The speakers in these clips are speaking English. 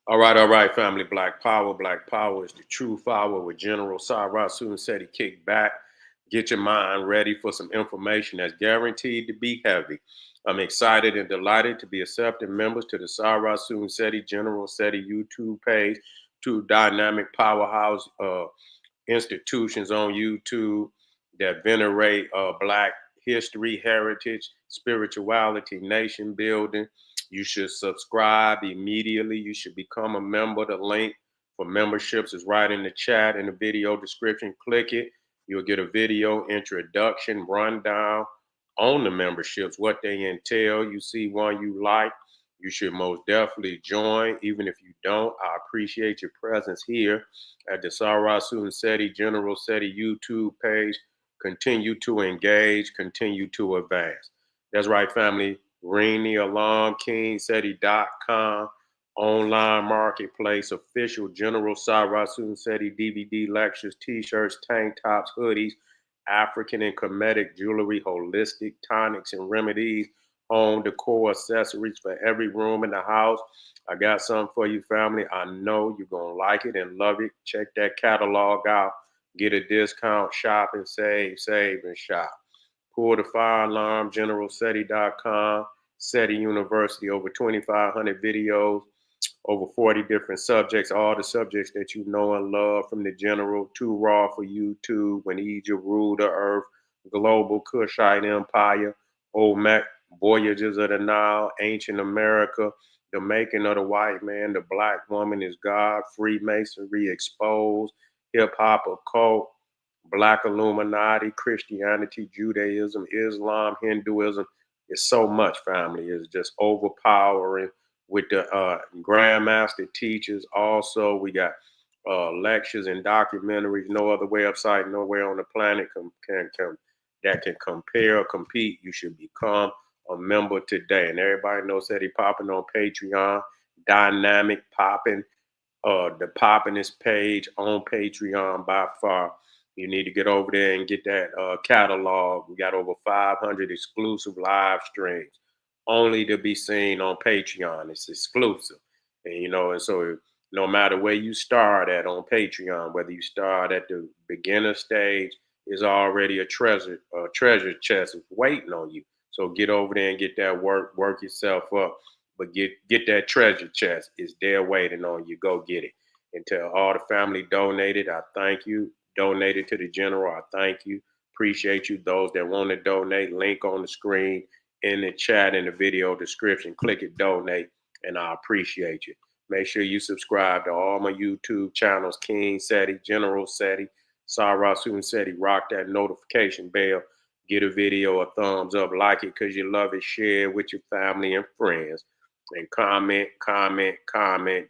All right, family. Black Power. Black Power is the true power with General Cyrus soon said he kicked back. Get your mind ready for some information that's guaranteed to be heavy. I'm excited and delighted to be accepting members to the Cyrus Soon Seti General Seti YouTube page, two dynamic powerhouse institutions on YouTube that venerate Black history, heritage, spirituality, nation building. You should subscribe immediately. You should become a member. The link for memberships is right in the chat in the video description. Click it. You'll get a video introduction, rundown on the memberships, what they entail. You see one you like, you should most definitely join. Even if you don't, I appreciate your presence here at the Sarasun Seti General Seti YouTube page. Continue to engage, continue to advance. That's right, family. Ring the alarm, KingSeti.com, online marketplace, official General Sarasun Seti DVD lectures, t-shirts, tank tops, hoodies, African and Kemetic jewelry, holistic tonics and remedies, home decor accessories for every room in the house. I got something for you, family. I know you're going to like it and love it. Check that catalog out. Get a discount, shop and save and shop. Pull the fire alarm, generalseti.com, SETI University, over 2,500 videos, over 40 different subjects, all the subjects that you know and love, from the general to raw for YouTube, when Egypt ruled the earth, global Kushite Empire, Olmec, voyages of the Nile, ancient America, the making of the white man, the black woman is God, Freemasonry exposed, hip hop occult, Black Illuminati, Christianity, Judaism, Islam, Hinduism. It's so much, family. It's just overpowering with the grandmaster teachers. Also, we got lectures and documentaries. No other website, nowhere on the planet that can compare or compete. You should become a member today. And everybody knows that he popping on Patreon, dynamic popping, the poppinest page on Patreon by far. You need to get over there and get that catalog. We got over 500 exclusive live streams only to be seen on Patreon. It's exclusive. And, and so no matter where you start at on Patreon, whether you start at the beginner stage, is already a treasure chest waiting on you. So get over there and get that work yourself up. But get that treasure chest. It's there waiting on you. Go get it. And to all the family donated, I thank you. Donated to the general, I thank you. Appreciate you. Those that want to donate, link on the screen, in the chat, in the video description. Click it, donate, and I appreciate you. Make sure you subscribe to all my YouTube channels, King Seti, General Seti, Sarasun Seti. Rock that notification bell. Get a video a thumbs up, like it because you love it, share it with your family and friends, and comment.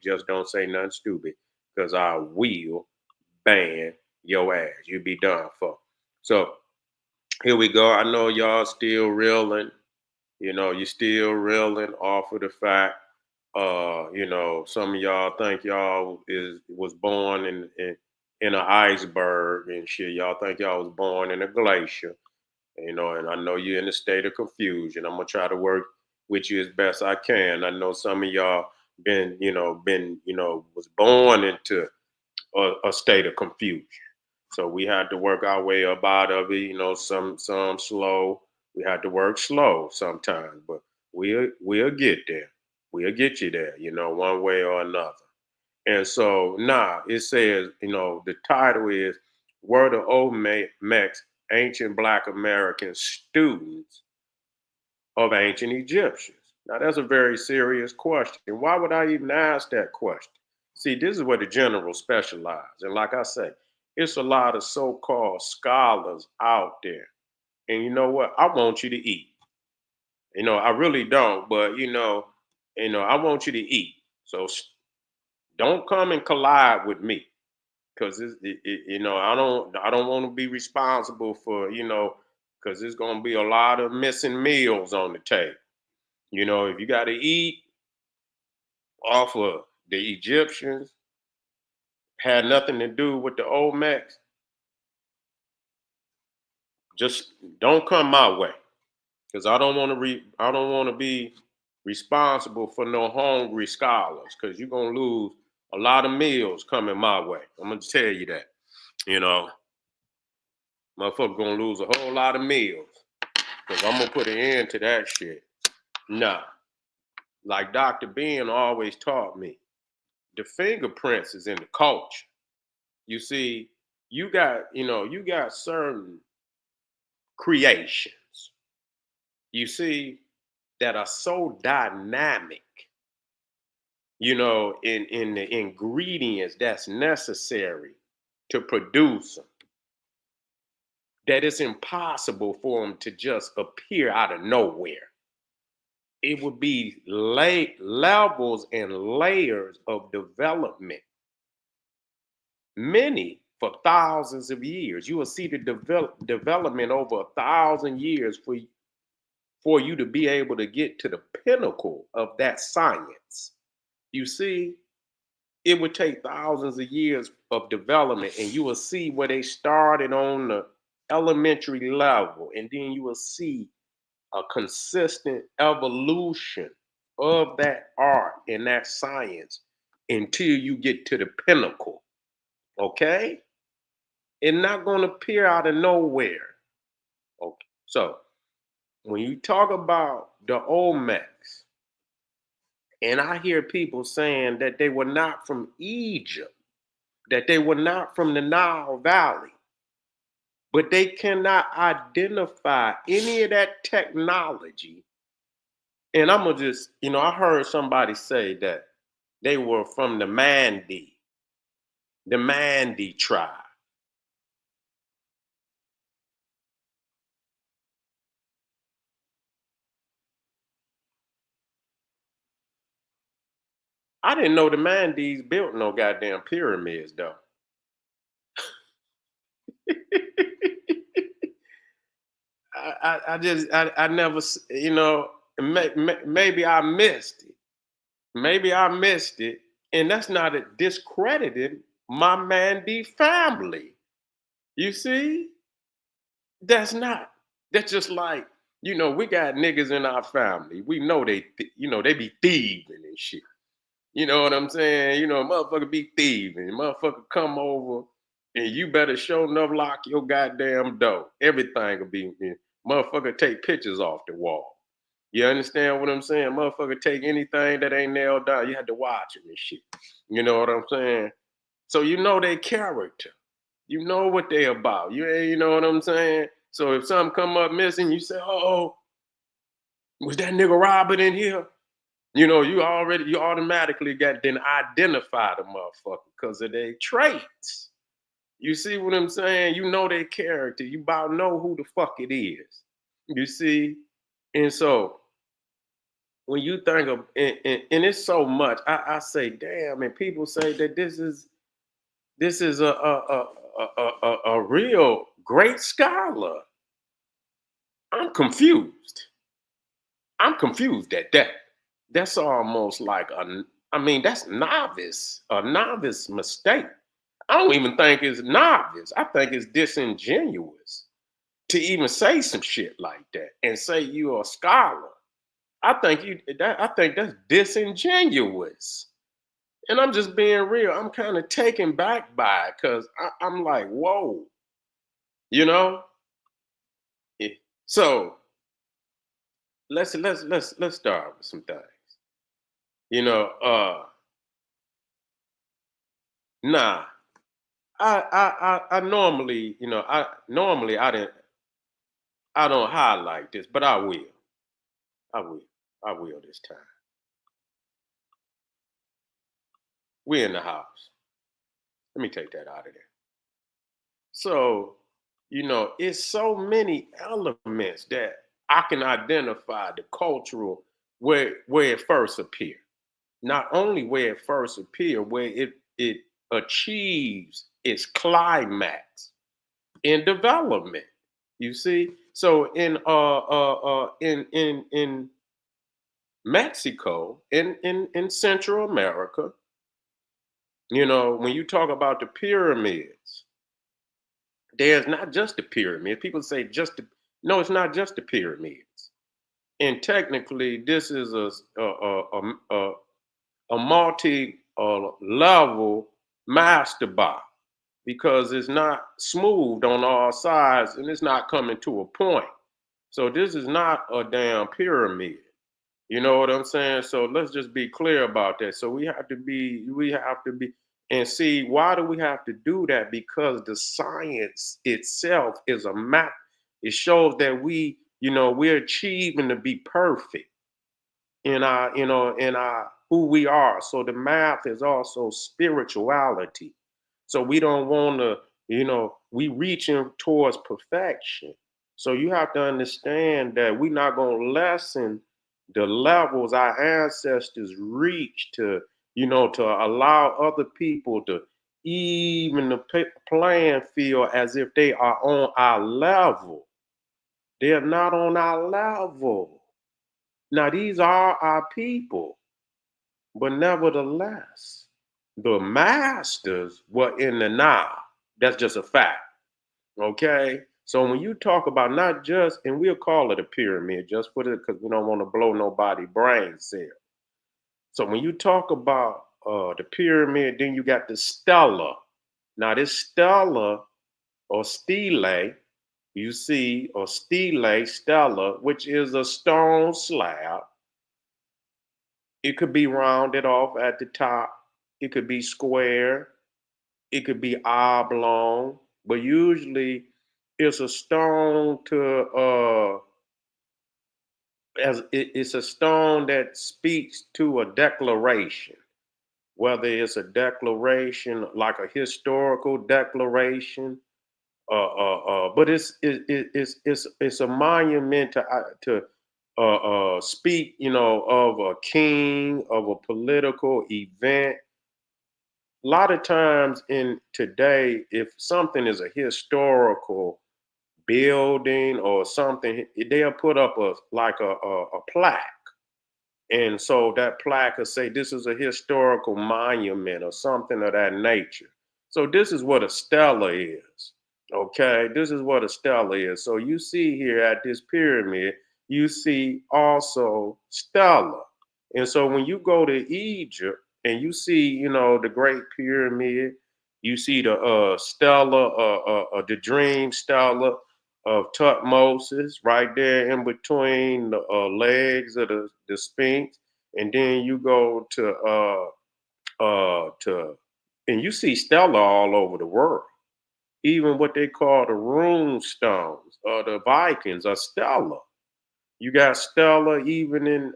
Just don't say nothing stupid because I will ban your ass. You be done for. So here we go. I know y'all still reeling. You still reeling off of the fact. Some of y'all think y'all was born in an iceberg and shit. Y'all think y'all was born in a glacier. And I know you're in a state of confusion. I'm gonna try to work with you as best I can. I know some of y'all was born into a state of confusion. So we had to work our way up out of it. Some slow. We had to work slow sometimes, but we'll get there. We'll get you there. One way or another. And so now it says, the title is "Were the Olmecs ancient Black American students of ancient Egyptians?" Now that's a very serious question. Why would I even ask that question? See, this is where the general specialize. And like I say, it's a lot of so-called scholars out there. And you know what? I want you to eat. I really don't, but I want you to eat. So don't come and collide with me, because I don't want to be responsible for because there's gonna be a lot of missing meals on the table. If you got to eat off of the Egyptians, had nothing to do with the Olmecs, just don't come my way, because I don't want to be responsible for no hungry scholars, because you're gonna lose a lot of meals coming my way. I'm gonna tell you that. You know, motherfucker gonna lose a whole lot of meals. Because I'm gonna put an end to that shit. Nah. Like Dr. Ben always taught me, the fingerprints is in the culture. You see, you got certain creations, you see, that are so dynamic, in the ingredients that's necessary to produce them, that it's impossible for them to just appear out of nowhere. It would be levels and layers of development, many for thousands of years. You will see the development over 1,000 years for you to be able to get to the pinnacle of that science. You see, it would take thousands of years of development, and you will see where they started on the elementary level, and then you will see a consistent evolution of that art and that science until you get to the pinnacle. Okay? It's not going to appear out of nowhere. Okay. So when you talk about the Olmecs, and I hear people saying that they were not from Egypt, that they were not from the Nile Valley, but they cannot identify any of that technology. And I'm gonna just, I heard somebody say that they were from the Mandi tribe. I didn't know the Mandis built no goddamn pyramids though. I never, maybe I missed it. Maybe I missed it. And that's not a discrediting my Mandi family. You see? That's not. That's just like, we got niggas in our family. We know they be thieving and shit. You know what I'm saying? Motherfucker be thieving. Motherfucker come over and you better show enough lock your goddamn door. Everything will be, motherfucker take pictures off the wall. You understand what I'm saying? Motherfucker take anything that ain't nailed down. You had to watch them and shit. You know what I'm saying? So you know their character. You know what they about. You know what I'm saying? So if something come up missing, you say, oh, was that nigga Robert in here? You automatically got then identify the motherfucker because of their traits. You see what I'm saying? You know their character. You about know who the fuck it is. You see? And so when you think of and it's so much, I say, damn, and people say that this is a real great scholar. I'm confused. I'm confused at that. That's almost like that's a novice mistake. I don't even think it's novice. I think it's disingenuous to even say some shit like that and say you're a scholar. I think that's disingenuous. And I'm just being real. I'm kind of taken back by it because I'm like, whoa, you know? Yeah. So let's start with some things. You know, nah. I normally, I don't highlight this, but I will. I will. I will this time. We're in the house. Let me take that out of there. So, it's so many elements that I can identify the cultural where it first appeared. Not only where it first appeared, where it achieves its climax in development. You see, so in Mexico, in Central America, when you talk about the pyramids, there's not just the pyramid. People say no, it's not just the pyramids. And technically, this is a multi level master box because it's not smooth on all sides and it's not coming to a point. So this is not a damn pyramid. You know what I'm saying? So let's just be clear about that. So we have to be, and see, why do we have to do that? Because the science itself is a map. It shows that we're achieving to be perfect in our, in our who we are. So the math is also spirituality. So we don't want to, we reaching towards perfection. So you have to understand that we're not going to lessen the levels our ancestors reached to, to allow other people to even the playing field as if they are on our level. They're not on our level. Now, these are our people, but nevertheless, the masters were in the now. That's just a fact. Okay. So when you talk about not just, and we'll call it a pyramid, just put it because we don't want to blow nobody brain cell. So when you talk about the pyramid, then you got the stela. Now this stela or stele, you see, or stela, which is a stone slab. It could be rounded off at the top. It could be square. It could be oblong. But usually it's a stone it's a stone that speaks to a declaration, whether it's a declaration like a historical declaration, but it's a monument to speak, of a king, of a political event. A lot of times in today, if something is a historical building or something, they'll put up a plaque. And so that plaque will say this is a historical monument or something of that nature. So this is what a stela is. Okay, this is what a stela is. So you see here at this pyramid, you see also stela. And so when you go to Egypt and you see, the Great Pyramid, you see the stela, the dream stela of Tutmosis right there in between the legs of the Sphinx, and then you go to and you see stela all over the world. Even what they call the rune stones or the Vikings are stela. You got stela even in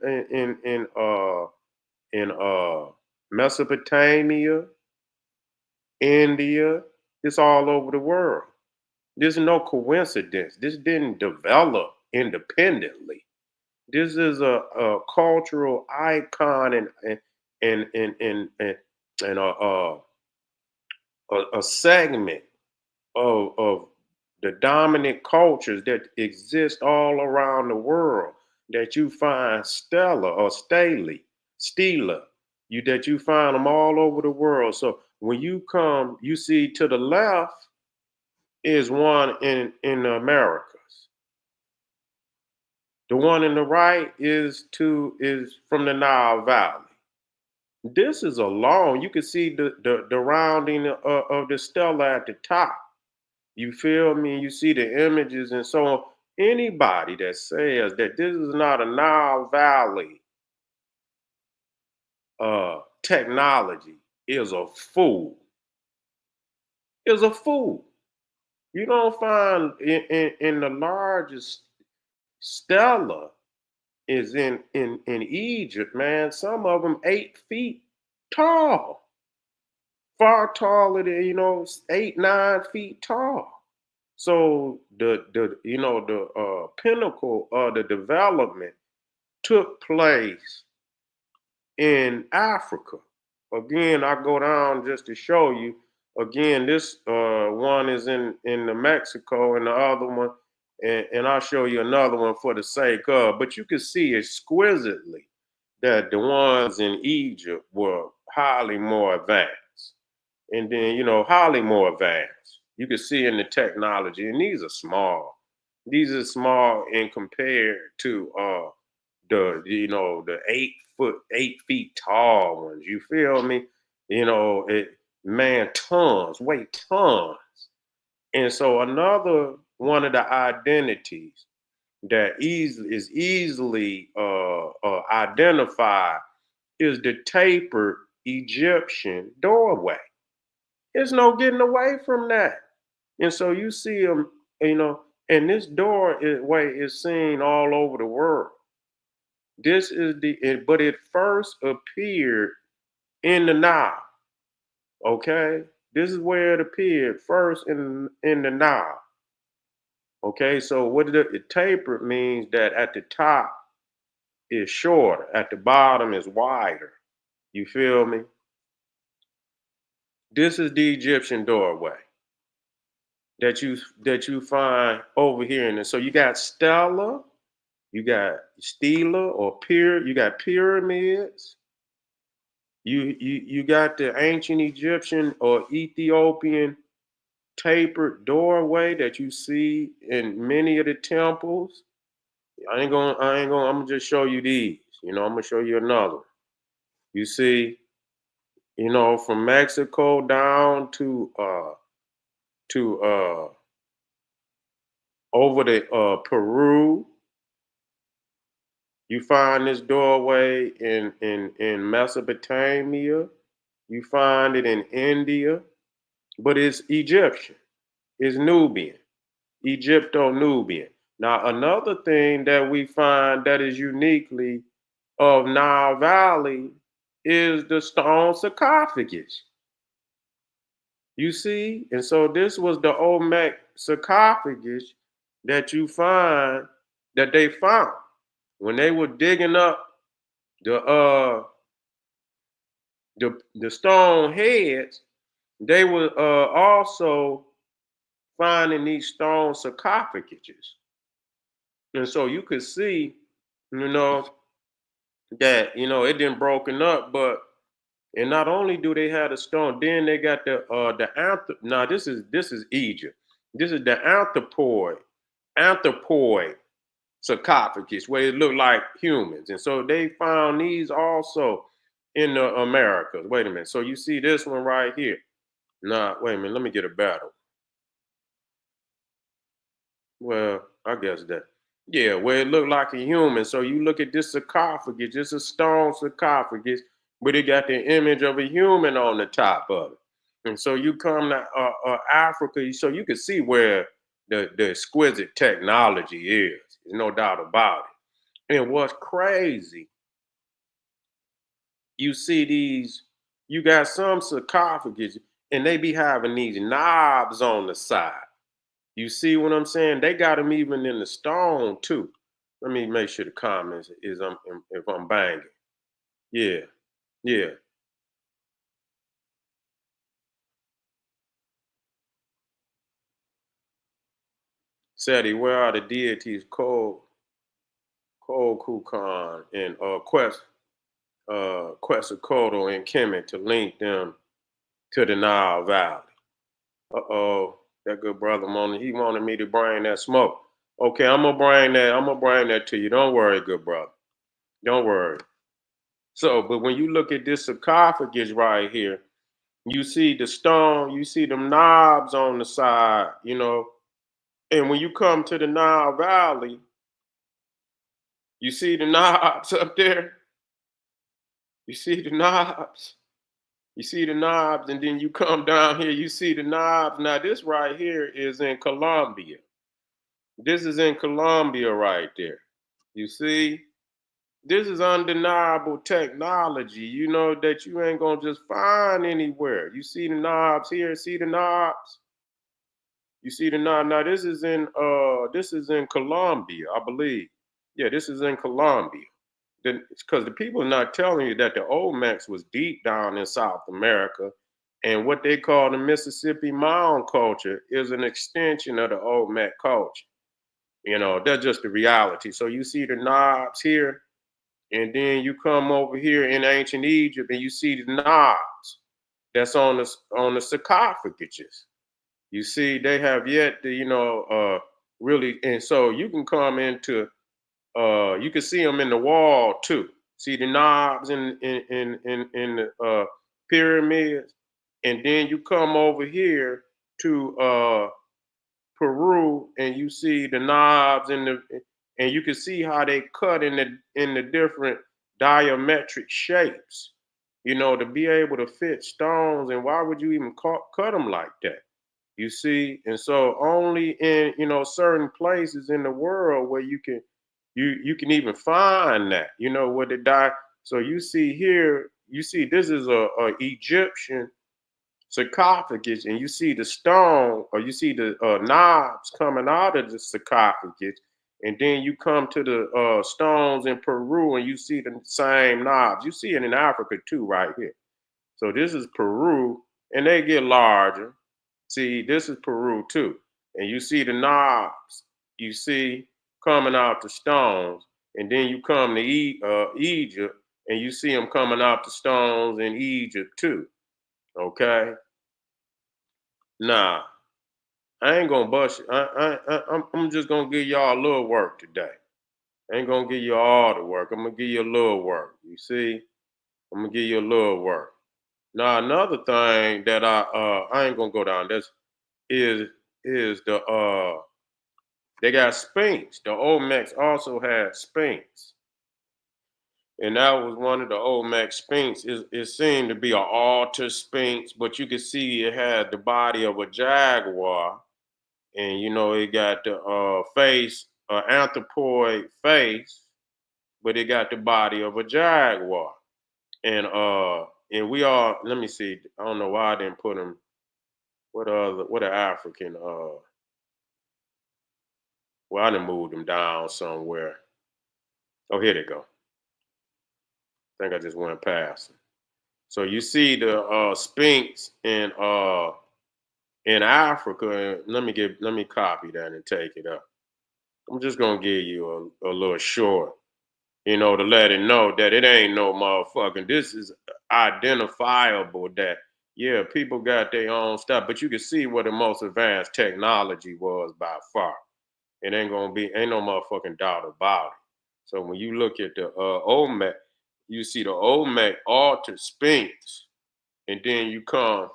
Mesopotamia, India. It's all over the world. There's no coincidence. This didn't develop independently. This is a cultural icon and a segment of the dominant cultures that exist all around the world that you find stela, that you find them all over the world. So when you come, you see to the left is one in the Americas. The one in the right is from the Nile Valley. This is a long. You can see the rounding of the stela at the top. You feel me? You see the images and so on. Anybody that says that this is not a Nile Valley technology is a fool. Is a fool. You don't find in the largest stela is in Egypt, man. Some of them 8 feet tall, far taller than 8 9 feet tall. So the pinnacle of the development took place in Africa. Again, I go down just to show you. Again, this one is in the Mexico, and the other one, and I'll show you another one for the sake of. But you can see exquisitely that the ones in Egypt were highly more advanced, and then highly more advanced. You can see in the technology, and these are small. These are small in compared to the 8 feet tall ones. You feel me? Tons, weight tons. And so another one of the identities that is easily identified is the tapered Egyptian doorway. There's no getting away from that. And so you see them, and this doorway is seen all over the world. But it first appeared in the Nile. Okay, this is where it appeared first in the Nile. Okay, so what it tapered means that at the top is shorter, at the bottom is wider. You feel me? This is the Egyptian doorway that you find over here. And so you got stela, you got stela or you got pyramids. You got the ancient Egyptian or Ethiopian tapered doorway that you see in many of the temples. I'm gonna just show you these. I'm gonna show you another. You see, from Mexico down to over to Peru. You find this doorway in Mesopotamia. You find it in India, but it's Egyptian. It's Nubian, Egypto-Nubian. Now, another thing that we find that is uniquely of Nile Valley is the stone sarcophagus. You see? And so this was the Olmec sarcophagus that they found when they were digging up the the stone heads. They were also finding these stone sarcophaguses. And so you could see, that it didn't broken up, but and not only do they have the stone, then they got the now this is Egypt. This is the anthropoid sarcophagus where it looked like humans. And so they found these also in the Americas. Wait a minute. So you see this one right here. Nah, wait a minute. Let me get a better. Well, I guess that. Yeah, where it looked like a human. So you look at this sarcophagus, it's a stone sarcophagus, but it got the image of a human on the top of it. And so you come to Africa, so you can see where the exquisite technology is. There's no doubt about it. And what's crazy, you got some sarcophagus, and they be having these knobs on the side. You see what I'm saying? They got them even in the stone too. Let me make sure the comments is if I'm banging. Yeah, yeah. Seti, where are the deities Cold Kukan and Quetzalcoatl and Kemet to link them to the Nile Valley? Uh-oh, that good brother he wanted me to bring that smoke. Okay, I'm gonna bring that to you. Don't worry, good brother. Don't worry. So, but when you look at this sarcophagus right here, you see the stone, you see them knobs on the side, and when you come to the Nile Valley, you see the knobs up there. You see the knobs. You see the knobs, and then you come down here, you see the knobs. Now, this right here is in Colombia. This is in Colombia right there. You see? This is undeniable technology, that you ain't gonna just find anywhere. You see the knobs here, see the knobs? You see the knob. Now this is in Colombia, I believe. Yeah, this is in Colombia. Because the people are not telling you that the Olmecs was deep down in South America, and what they call the Mississippi Mound culture is an extension of the Olmec culture. That's just the reality. So you see the knobs here, and then you come over here in ancient Egypt, and you see the knobs that's on the sarcophagus. You see, they have yet to, really, and so you can come into You can see them in the wall too. See the knobs in the pyramids, and then you come over here to Peru, and you see the knobs and you can see how they cut in the different diametric shapes. You know, to be able to fit stones, and why would you even cut them like that? You see, and so only in certain places in the world where you can even find that, where the die. So you see here, you see this is a Egyptian sarcophagus, and you see the stone, or you see the knobs coming out of the sarcophagus, and then you come to the stones in Peru, and you see the same knobs. You see it in Africa too, right here. So this is Peru, and they get larger. See, this is Peru too, and you see the knobs. You see coming out the stones, and then you come to Egypt, and you see them coming out the stones in Egypt too. Okay, now I ain't gonna bust you. I'm just gonna give y'all a little work today. I ain't gonna give you all the work. I'm gonna give you a little work. You see, I'm gonna give you a little work. Now another thing that I ain't gonna go down this is the they got Sphinx. The Olmecs also had Sphinx, and that was one of the Olmec Sphinx. It seemed to be an altar Sphinx, but you could see it had the body of a jaguar, and it got the face, anthropoid face, but it got the body of a jaguar. And we all, let me see. I don't know why I didn't put them. What are African? Well, I didn't move them down somewhere. Oh, here they go. I think I just went past them. So you see the Sphinx in Africa. Let me copy that and take it up. I'm just gonna give you a little short, to let it know that it ain't no motherfucking. This is identifiable that yeah, people got their own stuff, but you can see what the most advanced technology was by far. It ain't no motherfucking doubt about it. So when you look at the Olmec, you see the Olmec altar Sphinx, and then you come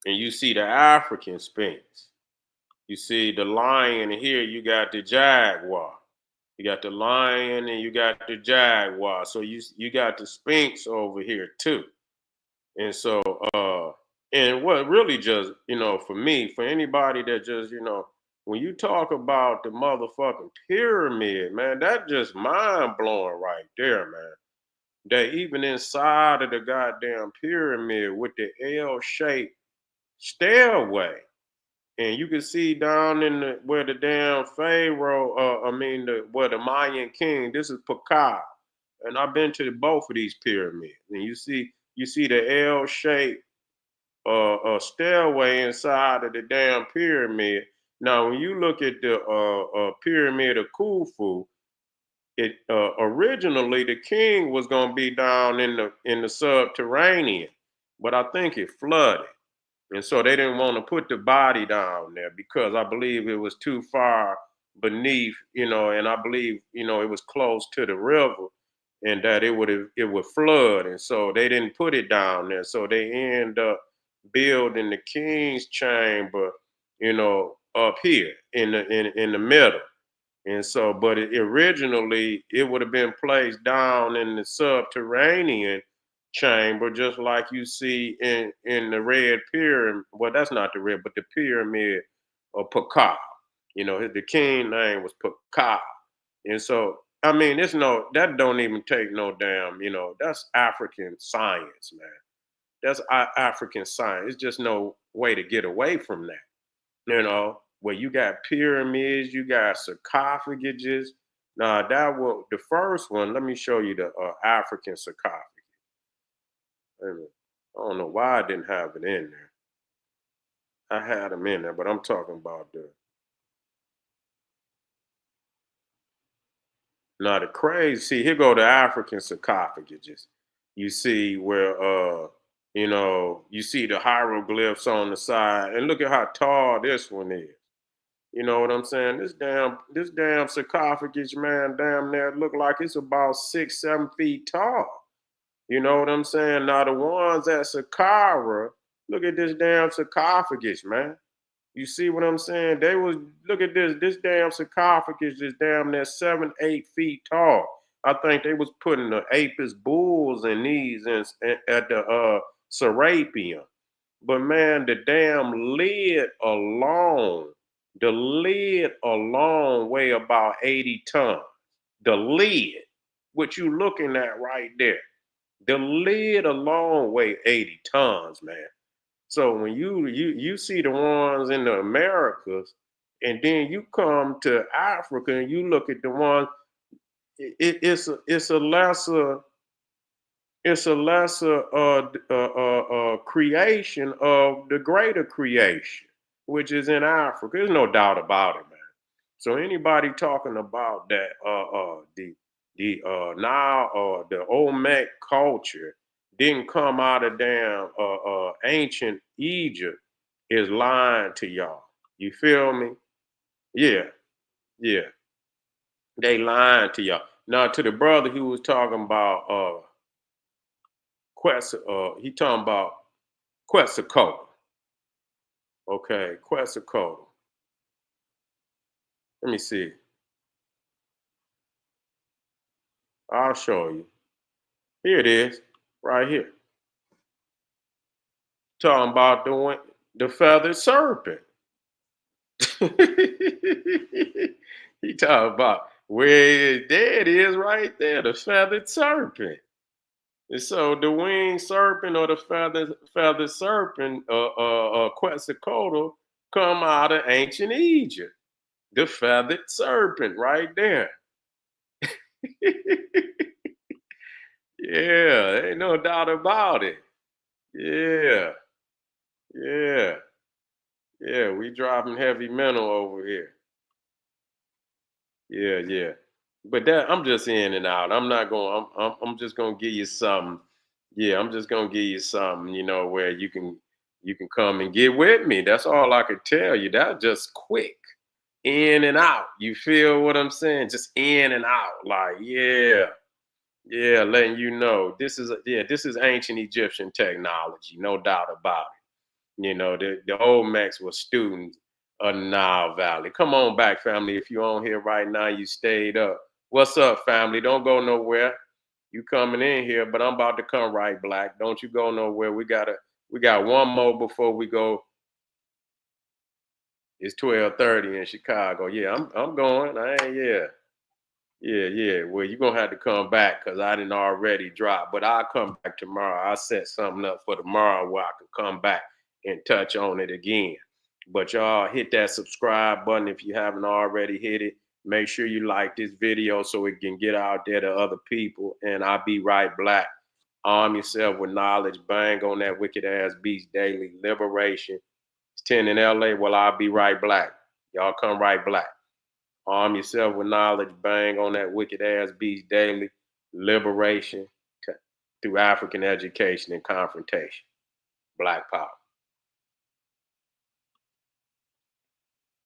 and you see the African Sphinx. You see the lion, and here you got the jaguar. You got the lion and you got the jaguar. So you got the Sphinx over here too. And so and what really just, for me, for anybody that just, when you talk about the motherfucking pyramid, man, that just mind blowing right there, man. That even inside of the goddamn pyramid with the L-shaped stairway, and you can see down in the where the damn Pharaoh, where the Mayan king, this is Pakal. And I've been to both of these pyramids. And you see the L-shaped stairway inside of the damn pyramid. Now, when you look at the pyramid of Khufu, it originally the king was gonna be down in the subterranean, but I think it flooded. And so they didn't want to put the body down there because I believe it was too far beneath, and I believe, it was close to the river and that it would flood. And so they didn't put it down there. So they end up building the king's chamber, up here in the middle. And so, but originally it would have been placed down in the subterranean chamber, just like you see in the red pyramid. Well, that's not the red, but the pyramid of Pakal. The king name was Pakal, and so I mean, it's no that don't even take no damn. That's African science, man. That's African science. It's just no way to get away from that. Where you got pyramids, you got sarcophaguses. Now that was the first one. Let me show you the African sarcophagus. Wait a minute. I don't know why I didn't have it in there. I had them in there, but I'm talking about the. Now the crazy. See, here go the African sarcophaguses. You see where you see the hieroglyphs on the side, and look at how tall this one is. You know what I'm saying? This damn sarcophagus, man, damn near look like it's about 6, 7 feet tall. You know what I'm saying? Now the ones at Saqqara, look at this damn sarcophagus, man. You see what I'm saying? They was look at this damn sarcophagus is damn near 7, 8 feet tall. I think they was putting the Apis bulls and these at the Serapeum. But man, the lid alone weigh about 80 tons. The lid, what you looking at right there. The lid alone weigh 80 tons, man. So when you see the ones in the Americas, and then you come to Africa and you look at the ones, it's a lesser creation of the greater creation, which is in Africa. There's no doubt about it, man. So anybody talking about that the Olmec culture didn't come out of damn ancient Egypt is lying to y'all. You feel me? Yeah, yeah. They lying to y'all. Now to the brother who was talking about he talking about Quetzalcoatl. Okay, Quetzalcoatl. Let me see. I'll show you. Here it is, right here. Talking about the feathered serpent. He talking about there it is right there, the feathered serpent. And so the winged serpent or the feathered serpent, Quetzalcoatl, come out of ancient Egypt. The feathered serpent right there. Yeah, ain't no doubt about it. Yeah, yeah, yeah. We dropping heavy metal over here. Yeah, yeah. But that I'm just in and out. I'm not going. I'm just gonna give you something. Yeah, I'm just gonna give you something. Where you can come and get with me. That's all I could tell you. That's just quick, in and out. You feel what I'm saying? Just in and out. Like yeah, yeah. Letting you know this is ancient Egyptian technology. No doubt about it. The Olmecs were students of the Nile Valley. Come on back, family. If you're on here right now, you stayed up. What's up, family? Don't go nowhere. You coming in here, but I'm about to come right black. Don't you go nowhere. We got one more before we go. It's 12:30 in Chicago. Yeah, I'm going. I ain't yeah. Yeah, yeah. Well, you're gonna have to come back because I didn't already drop. But I'll come back tomorrow. I'll set something up for tomorrow where I can come back and touch on it again. But y'all hit that subscribe button if you haven't already hit it. Make sure you like this video so it can get out there to other people. And I'll be right black. Arm yourself with knowledge. Bang on that wicked ass beast daily. Liberation. It's 10 in LA. Well, I'll be right black. Y'all come right black. Arm yourself with knowledge. Bang on that wicked ass beast daily. Liberation through African education and confrontation. Black power.